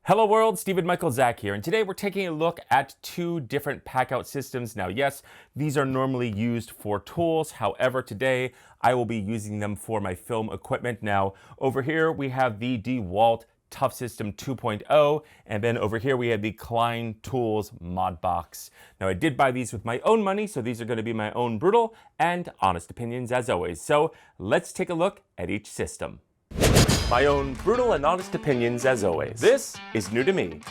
Hello world, Stephen Michael Zach here, and today we're taking a look at two different packout systems. Now yes, these are normally used for tools, however today I will be using them for my film equipment. Now over here we have the DeWalt Tough System 2.0, and then over here we have the Klien Tools Modbox. Now I did buy these with my own money, so these are going to be my own brutal and honest opinions as always. So let's take a look at each system. My own brutal and honest opinions as always. This is new to me.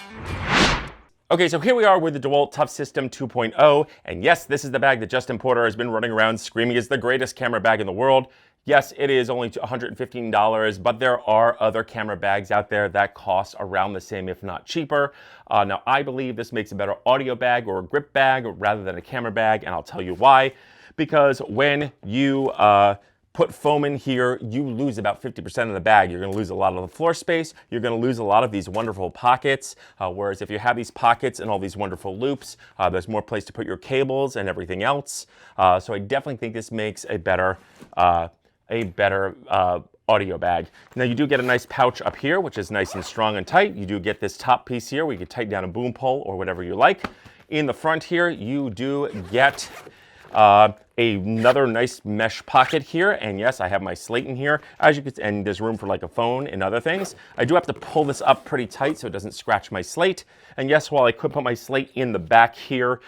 Okay, so here we are with the DeWalt Tough System 2.0, and yes, this is the bag that Justin Porter has been running around screaming is the greatest camera bag in the world. Yes, it is only $115, but there are other camera bags out there that cost around the same, if not cheaper. Now, I believe this makes a better audio bag or a grip bag rather than a camera bag, and I'll tell you why. Because when you put foam in here, you lose about 50% of the bag. You're gonna lose a lot of the floor space. You're gonna lose a lot of these wonderful pockets. Whereas if you have these pockets and all these wonderful loops, there's more place to put your cables and everything else. So I definitely think this makes a better audio bag. Now you do get a nice pouch up here, which is nice and strong and tight. You do get this top piece here where you can tighten down a boom pole or whatever you like. In the front here, you do get another nice mesh pocket here, and yes, I have my slate in here, as you can, and there's room for like a phone and other things. I do have to pull this up pretty tight so it doesn't scratch my slate. And yes, while I could put my slate in the back here,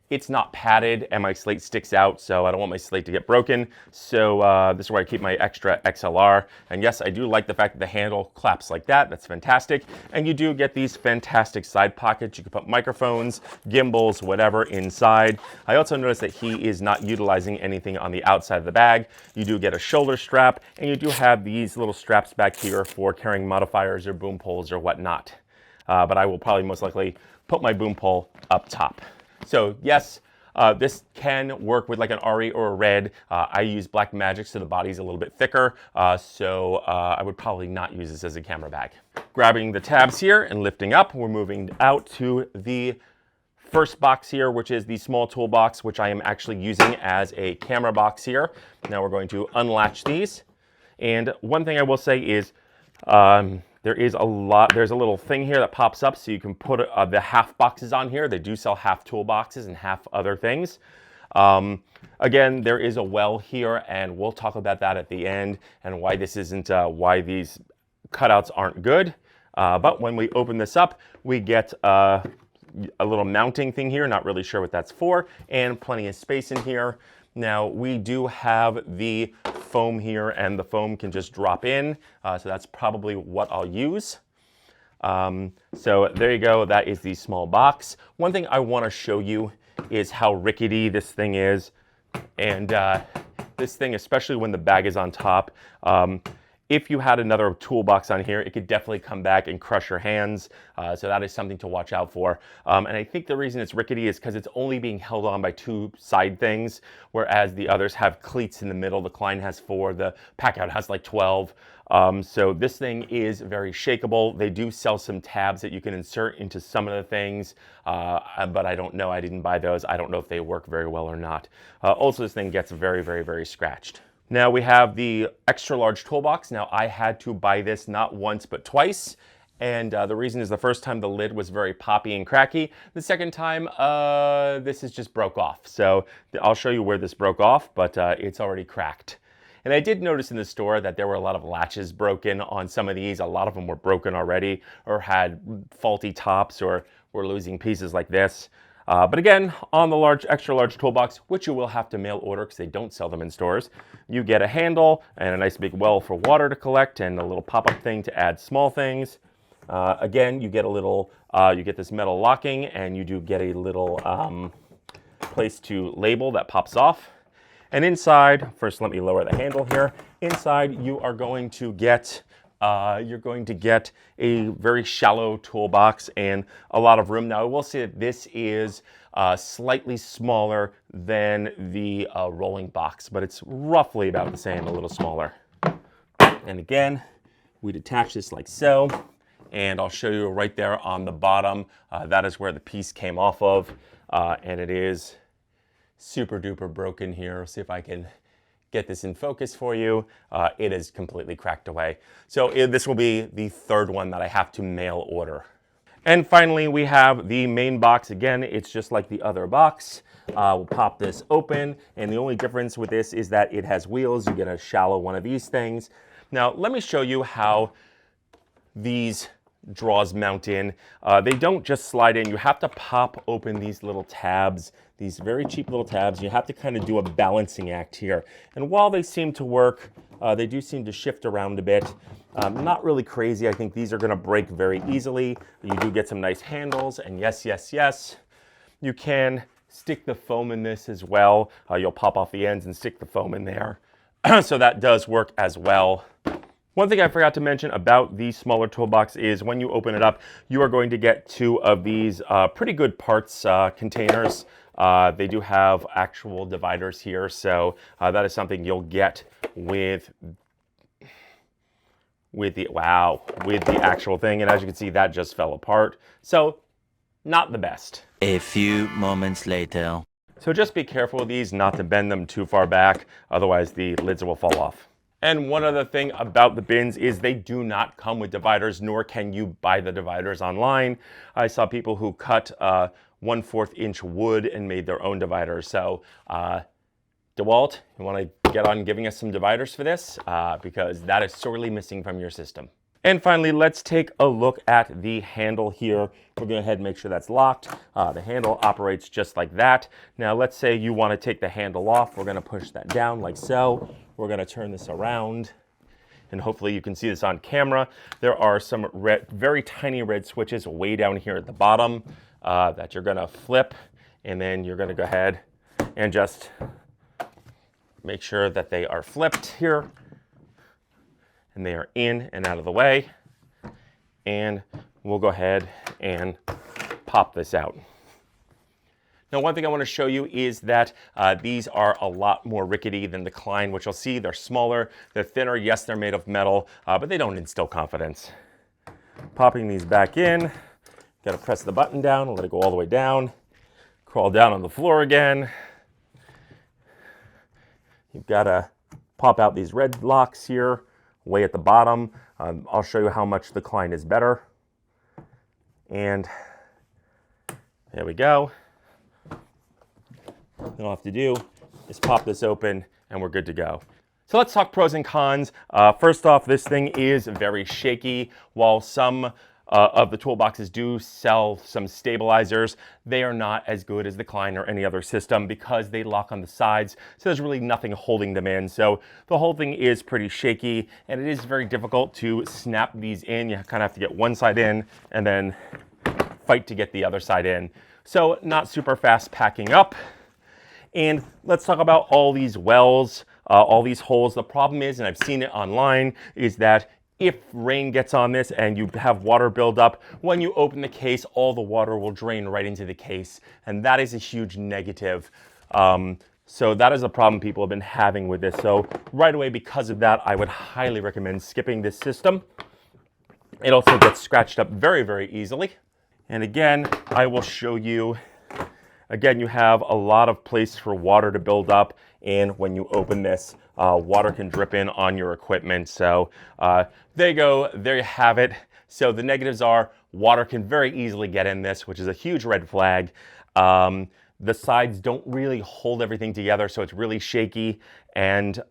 it's not padded and my slate sticks out, so I don't want my slate to get broken. So this is where I keep my extra XLR. And yes, I do like the fact that the handle claps like that. That's fantastic. And you do get these fantastic side pockets. You can put microphones, gimbals, whatever inside. I also noticed that he is not utilizing anything on the outside of the bag. You do get a shoulder strap, and you do have these little straps back here for carrying modifiers or boom poles or whatnot. But I will probably most likely put my boom pole up top. So yes, this can work with like an RE or a Red. I use Black Magic, so the body's a little bit thicker. So I would probably not use this as a camera bag. Grabbing the tabs here and lifting up, we're moving out to the first box here, which is the small toolbox, which I am actually using as a camera box here. Now we're going to unlatch these. And one thing I will say is, there's a little thing here that pops up so you can put the half boxes on here. They do sell half toolboxes and half other things. Again, there is a well here, and we'll talk about that at the end and why this isn't, why these cutouts aren't good. But when we open this up, we get a little mounting thing here, not really sure what that's for, and plenty of space in here. Now we do have the foam here, and the foam can just drop in, so that's probably what I'll use. So there you go, that is the small box. One thing I want to show you is how rickety this thing is, and this thing, especially when the bag is on top, if you had another toolbox on here, it could definitely come back and crush your hands. So that is something to watch out for. And I think the reason it's rickety is because it's only being held on by two side things, whereas the others have cleats in the middle. The Klein has 4, the packout has like 12. So this thing is very shakeable. They do sell some tabs that you can insert into some of the things, but I don't know. I didn't buy those. I don't know if they work very well or not. Also, this thing gets very, very, very scratched. Now we have the extra large toolbox. Now I had to buy this not once but twice, and the reason is the first time the lid was very poppy and cracky. The second time this is just broke off. So I'll show you where this broke off, but it's already cracked. And I did notice in the store that there were a lot of latches broken on some of these. A lot of them were broken already or had faulty tops or were losing pieces like this. But again, on the extra large toolbox, which you will have to mail order because they don't sell them in stores, you get a handle and a nice big well for water to collect and a little pop-up thing to add small things. Again, you get a little, you get this metal locking, and you do get a little place to label that pops off. And inside, first let me lower the handle here. Inside, you are going to get you're going to get a very shallow toolbox and a lot of room. Now I will say that this is slightly smaller than the rolling box, but it's roughly about the same, a little smaller. And again, we detach this like so, and I'll show you right there on the bottom. That is where the piece came off of, and it is super duper broken here. See if I can get this in focus for you. It is completely cracked away. So this will be the third one that I have to mail order. And finally, we have the main box. Again, it's just like the other box. We'll pop this open, and the only difference with this is that it has wheels. You get a shallow one of these things. Now, let me show you how these drawers mount in. They don't just slide in. You have to pop open these little tabs, these very cheap little tabs. You have to kind of do a balancing act here. And while they seem to work, they do seem to shift around a bit. Not really crazy. I think these are going to break very easily. You do get some nice handles, and yes, yes, yes, you can stick the foam in this as well. You'll pop off the ends and stick the foam in there. So that does work as well. One thing I forgot to mention about the smaller toolbox is when you open it up, you are going to get two of these pretty good parts containers. They do have actual dividers here, so that is something you'll get with the actual thing. And as you can see, that just fell apart. So not the best. A few moments later. So just be careful with these not to bend them too far back, otherwise the lids will fall off. And one other thing about the bins is they do not come with dividers, nor can you buy the dividers online. I saw people who cut 1/4 inch wood and made their own dividers. So DeWalt, you want to get on giving us some dividers for this? Because that is sorely missing from your system. And finally, let's take a look at the handle here. We're going to go ahead and make sure that's locked. The handle operates just like that. Now, let's say you want to take the handle off. We're going to push that down like so. We're going to turn this around, and hopefully you can see this on camera. There are some red, very tiny red switches way down here at the bottom that you're going to flip, and then you're going to go ahead and just make sure that they are flipped here. And they are in and out of the way. And we'll go ahead and pop this out. Now, one thing I want to show you is that these are a lot more rickety than the Klein, which you'll see they're smaller, they're thinner. Yes, they're made of metal, but they don't instill confidence. Popping these back in, got to press the button down and let it go all the way down. Crawl down on the floor again. You've got to pop out these red locks here. Way at the bottom. I'll show you how much the Klein is better. And there we go. All you have to do is pop this open and we're good to go. So let's talk pros and cons. First off, this thing is very shaky. While some of the toolboxes do sell some stabilizers, they are not as good as the Klein or any other system because they lock on the sides, so there's really nothing holding them in. So the whole thing is pretty shaky, and it is very difficult to snap these in. You kind of have to get one side in and then fight to get the other side in. So not super fast packing up. And let's talk about all these wells, all these holes. The problem is, and I've seen it online, is that if rain gets on this and you have water build up, when you open the case, all the water will drain right into the case. And that is a huge negative. So that is a problem people have been having with this. So right away, because of that, I would highly recommend skipping this system. It also gets scratched up very, very easily. And again, I will show you, again, you have a lot of place for water to build up. And when you open this, water can drip in on your equipment. So there you go, there you have it. So the negatives are water can very easily get in this, which is a huge red flag. The sides don't really hold everything together, so it's really shaky, and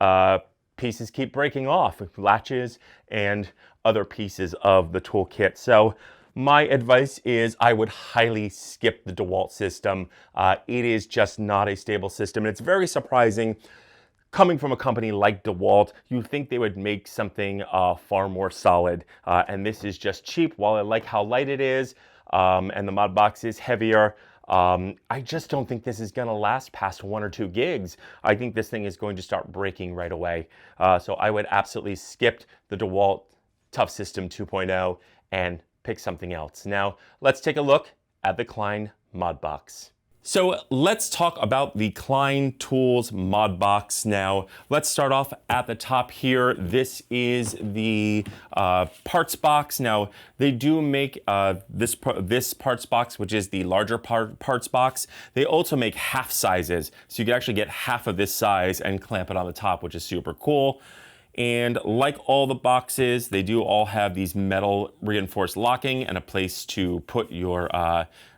pieces keep breaking off, latches and other pieces of the toolkit. So my advice is I would highly skip the DeWalt system. It is just not a stable system. And it's very surprising coming from a company like DeWalt. You'd think they would make something far more solid. And this is just cheap. While I like how light it is and the Modbox is heavier, I just don't think this is going to last past 1 or 2 gigs. I think this thing is going to start breaking right away. So I would absolutely skip the DeWalt Tough System 2.0 and pick something else. Now, let's take a look at the Klein Modbox. So let's talk about the Klein Tools Modbox now. Let's start off at the top here. This is the parts box. Now they do make this parts box, which is the larger parts box. They also make half sizes, so you can actually get half of this size and clamp it on the top, which is super cool. And like all the boxes, they do all have these metal reinforced locking and a place to put your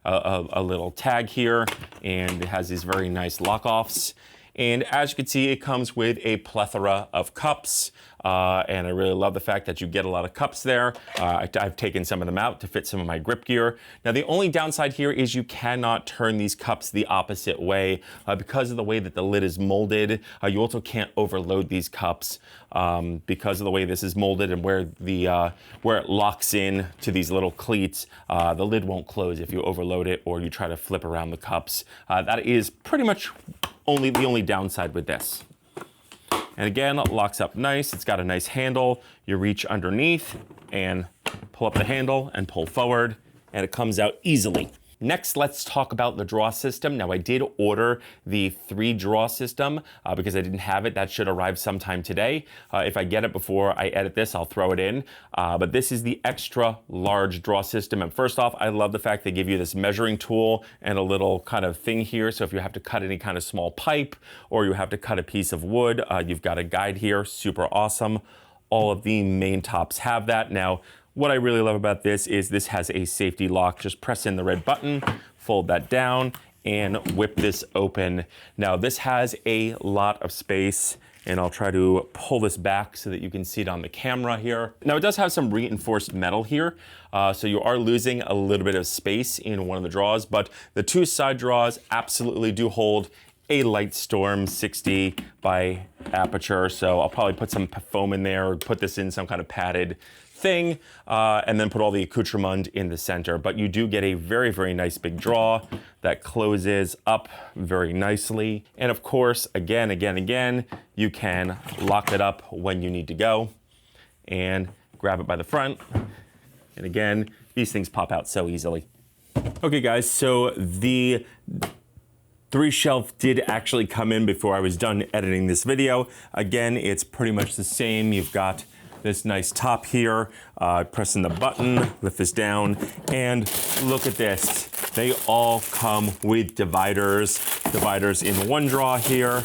a little tag here, and it has these very nice lock-offs. And as you can see, it comes with a plethora of cups, and I really love the fact that you get a lot of cups there. I've taken some of them out to fit some of my grip gear. Now, the only downside here is you cannot turn these cups the opposite way because of the way that the lid is molded. You also can't overload these cups because of the way this is molded and where it locks in to these little cleats. The lid won't close if you overload it or you try to flip around the cups. That is pretty much the only downside with this. And again, it locks up nice. It's got a nice handle. You reach underneath and pull up the handle and pull forward, and it comes out easily. Next, let's talk about the draw system. Now, I did order the 3-draw system because I didn't have it. That should arrive sometime today. If I get it before I edit this, I'll throw it in. But this is the extra large draw system. And first off, I love the fact they give you this measuring tool and a little kind of thing here. So if you have to cut any kind of small pipe or you have to cut a piece of wood, you've got a guide here. Super awesome. All of the main tops have that. Now, what I really love about this is this has a safety lock. Just press in the red button, fold that down, and whip this open. Now, this has a lot of space, and I'll try to pull this back so that you can see it on the camera here. Now, it does have some reinforced metal here, so you are losing a little bit of space in one of the drawers, but the 2 side drawers absolutely do hold a Lightstorm 60 by Aperture, so I'll probably put some foam in there or put this in some kind of padded thing, and then put all the accoutrement in the center. But you do get a very, very nice big draw that closes up very nicely. And of course, again, you can lock it up when you need to go and grab it by the front. And again, these things pop out so easily. Okay guys, so the 3 shelf did actually come in before I was done editing this video. Again, it's pretty much the same. You've got this nice top here, pressing the button, lift this down, and look at this. They all come with dividers in one drawer here,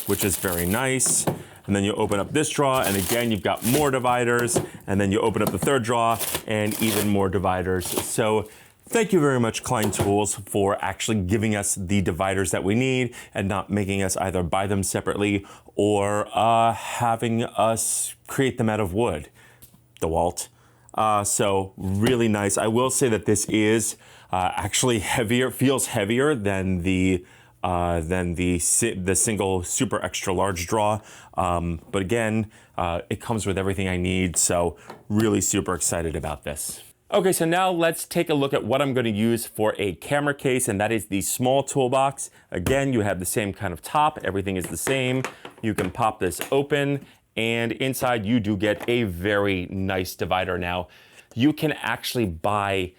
which is very nice. And then you open up this drawer, and again, you've got more dividers, and then you open up the 3rd drawer, and even more dividers. So thank you very much, Klein Tools, for actually giving us the dividers that we need and not making us either buy them separately or having us create them out of wood. DeWalt. So really nice. I will say that this is actually heavier, feels heavier than the single super extra large draw. But again, it comes with everything I need. So really super excited about this. Okay, so now let's take a look at what I'm going to use for a camera case, and that is the small toolbox. Again, you have the same kind of top. Everything is the same. You can pop this open, and inside you do get a very nice divider. Now, you can actually buy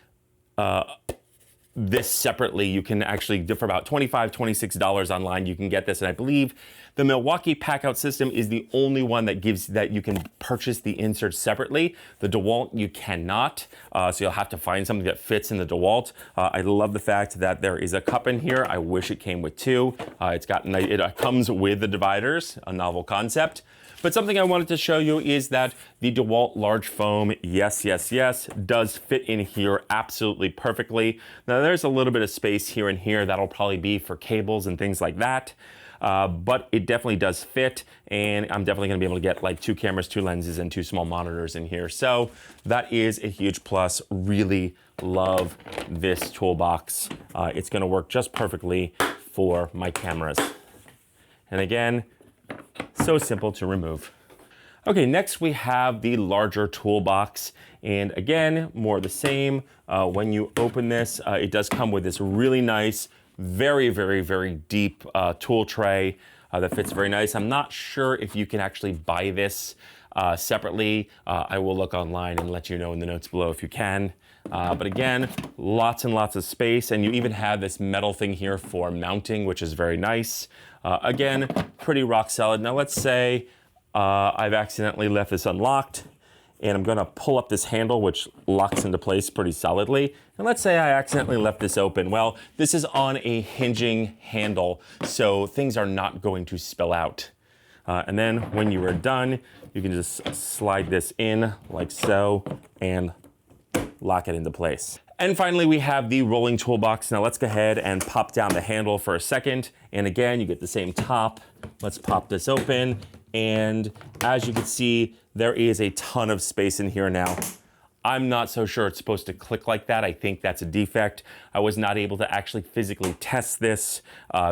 this separately. You can actually, for about $25, $26 online, you can get this. And I believe the Milwaukee packout system is the only one that gives that you can purchase the inserts separately. The DeWalt, you cannot. So you'll have to find something that fits in the DeWalt. I love the fact that there is a cup in here. I wish it came with 2. It comes with the dividers, a novel concept. But something I wanted to show you is that the DeWalt large foam, yes, does fit in here absolutely perfectly. Now there's a little bit of space here and here that'll probably be for cables and things like that. But it definitely does fit, and I'm definitely gonna be able to get like 2 cameras, 2 lenses, and 2 small monitors in here. So that is a huge plus. Really love this toolbox. It's gonna work just perfectly for my cameras. And again, so simple to remove. Okay, next we have the larger toolbox. And again, more of the same. When you open this, it does come with this really nice, very deep tool tray that fits very nice. I'm not sure if you can actually buy this separately. I will look online and let you know in the notes below if you can. But again, lots and lots of space, and you even have this metal thing here for mounting, which is very nice. Again, pretty rock solid. Now let's say I've accidentally left this unlocked, and I'm gonna pull up this handle, which locks into place pretty solidly. And let's say I accidentally left this open. Well, this is on a hinging handle, so things are not going to spill out. And then when you are done, you can just slide this in like so and lock it into place. And finally, we have the rolling toolbox. Now let's go ahead and pop down the handle for a second. And again, you get the same top. Let's pop this open. And as you can see, there is a ton of space in here now. I'm not so sure it's supposed to click like that. I think that's a defect. I was not able to actually physically test this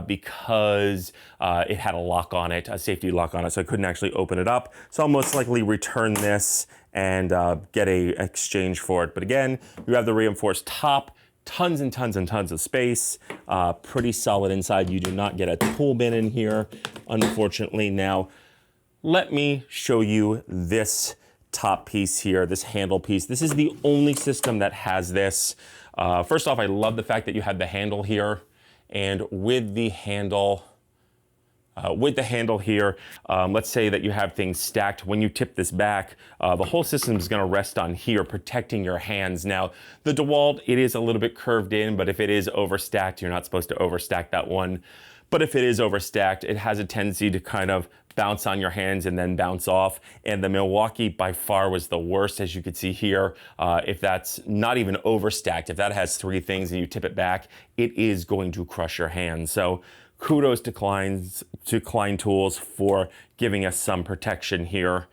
because it had a lock on it, a safety lock on it, so I couldn't actually open it up. So I'll most likely return this and get a exchange for it. But again, you have the reinforced top, tons and tons and tons of space, pretty solid inside. You do not get a tool bin in here, unfortunately. Now, let me show you this top piece here, this handle piece. This is the only system that has this. First off, I love the fact that you have the handle here, and with the handle here, let's say that you have things stacked. When you tip this back, the whole system is going to rest on here, protecting your hands. Now, the DeWalt, it is a little bit curved in, but if it is overstacked, you're not supposed to overstack that one. But if it is overstacked, it has a tendency to kind of bounce on your hands and then bounce off. And the Milwaukee by far was the worst, as you can see here. If that's not even overstacked, if that has 3 things and you tip it back, it is going to crush your hands. So kudos to Klein Tools for giving us some protection here,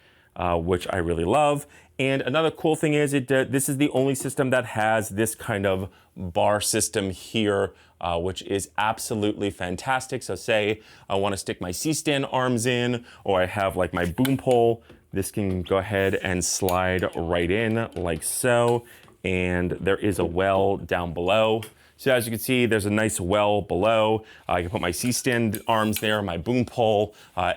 which I really love. And another cool thing is this is the only system that has this kind of bar system here, which is absolutely fantastic. So say I want to stick my C-stand arms in, or I have like my boom pole, this can go ahead and slide right in like so. And there is a well down below. So as you can see, there's a nice well below. I can put my C-stand arms there, my boom pole,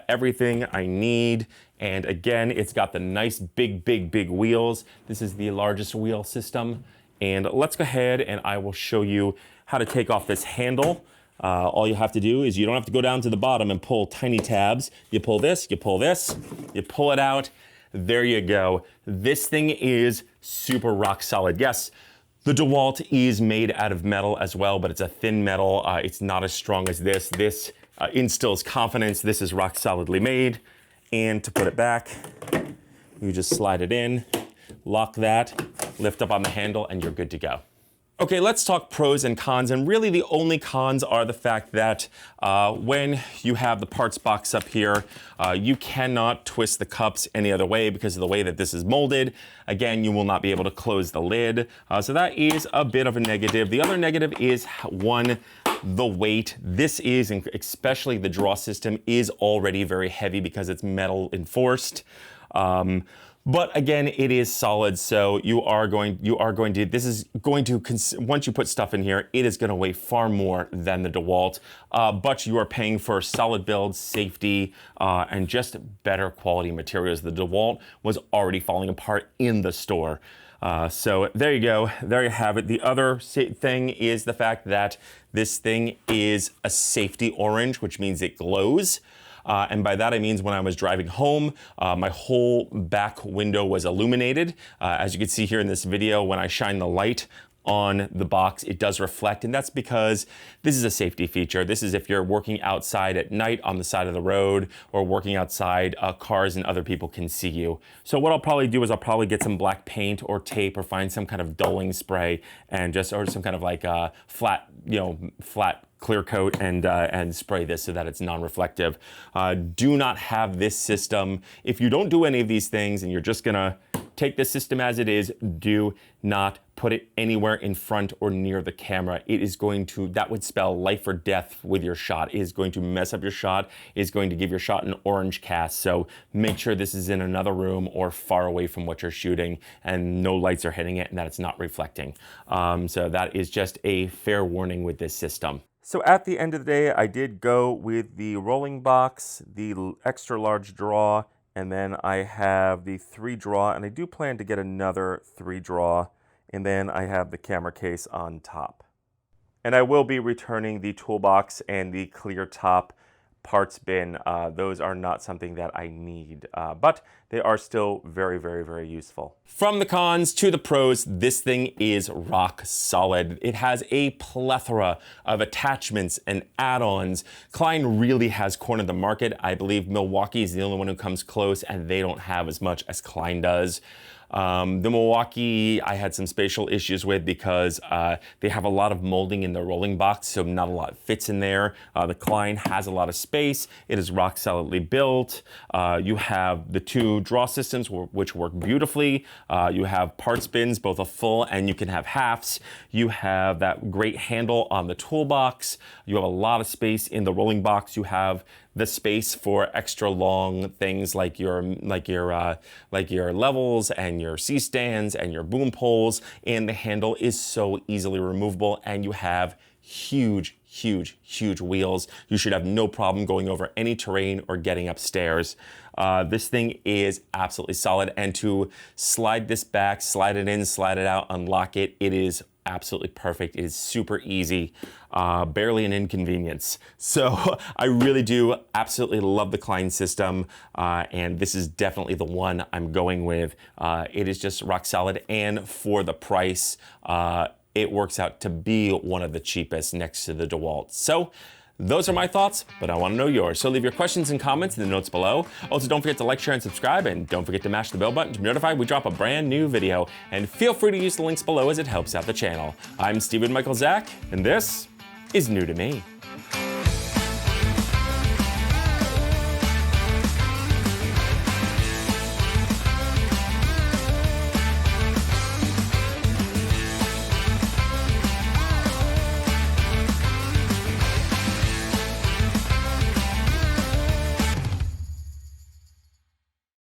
everything I need. And again, it's got the nice big wheels. This is the largest wheel system. And let's go ahead and I will show you how to take off this handle. All you have to do is you don't have to go down to the bottom and pull tiny tabs. You pull this, you pull this, you pull it out. There you go. This thing is super rock solid. Yes, the DeWalt is made out of metal as well, but it's a thin metal. It's not as strong as this. This instills confidence. This is rock solidly made. And to put it back, you just slide it in, lock that, lift up on the handle, and you're good to go. Okay, let's talk pros and cons, and really the only cons are the fact that when you have the parts box up here, you cannot twist the cups any other way because of the way that this is molded. Again, you will not be able to close the lid, so that is a bit of a negative. The other negative is, one, the weight. This is, especially the draw system, is already very heavy because it's metal enforced. But again, it is solid, so once you put stuff in here, it is going to weigh far more than the DeWalt, but you are paying for solid build, safety, and just better quality materials. The DeWalt was already falling apart in the store. So there you go, there you have it. The other thing is the fact that this thing is a safety orange, which means it glows. And by that I mean when I was driving home, my whole back window was illuminated. As you can see here in this video, when I shine the light on the box, it does reflect, and that's because this is a safety feature. This is if you're working outside at night on the side of the road, or working outside cars and other people can see you. So what I'll probably do is I'll probably get some black paint or tape, or find some kind of dulling spray, and or some kind of like flat clear coat, and spray this so that it's non-reflective. Do not have this system. If you don't do any of these things and you're just gonna take this system as it is, do not put it anywhere in front or near the camera. It is going to, that would spell life or death with your shot. It is going to mess up your shot. It is going to give your shot an orange cast. So make sure this is in another room or far away from what you're shooting, and no lights are hitting it, and that it's not reflecting. So that is just a fair warning with this system. So at the end of the day, I did go with the rolling box, the extra large draw, and then I have the 3 draw, and I do plan to get another 3 draw. And then I have the camera case on top. And I will be returning the toolbox and the clear top parts bin. Those are not something that I need, but they are still very, very, very useful. From the cons to the pros, this thing is rock solid. It has a plethora of attachments and add-ons. Klein really has cornered the market. I believe Milwaukee is the only one who comes close, and they don't have as much as Klein does. The Milwaukee I had some spatial issues with because they have a lot of molding in the rolling box, so not a lot fits in there. The Klein has a lot of space. It is rock solidly built. You have the two draw systems which work beautifully. You have parts bins, both a full and you can have halves. You have that great handle on the toolbox. You have a lot of space in the rolling box. You have the space for extra long things like your levels and your C-stands and your boom poles, and the handle is so easily removable, and you have huge wheels. You should have no problem going over any terrain or getting upstairs. This thing is absolutely solid, and to slide this back, slide it in, slide it out, unlock it, it is absolutely perfect. It is super easy, barely an inconvenience. So I really do absolutely love the Klein system, and this is definitely the one I'm going with. It is just rock solid, and for the price, it works out to be one of the cheapest next to the DeWalt. So those are my thoughts, but I want to know yours. So leave your questions and comments in the notes below. Also, don't forget to like, share, and subscribe, and don't forget to mash the bell button to be notified we drop a brand new video. And feel free to use the links below as it helps out the channel. I'm Stephen Michael Zach, and this is new to me.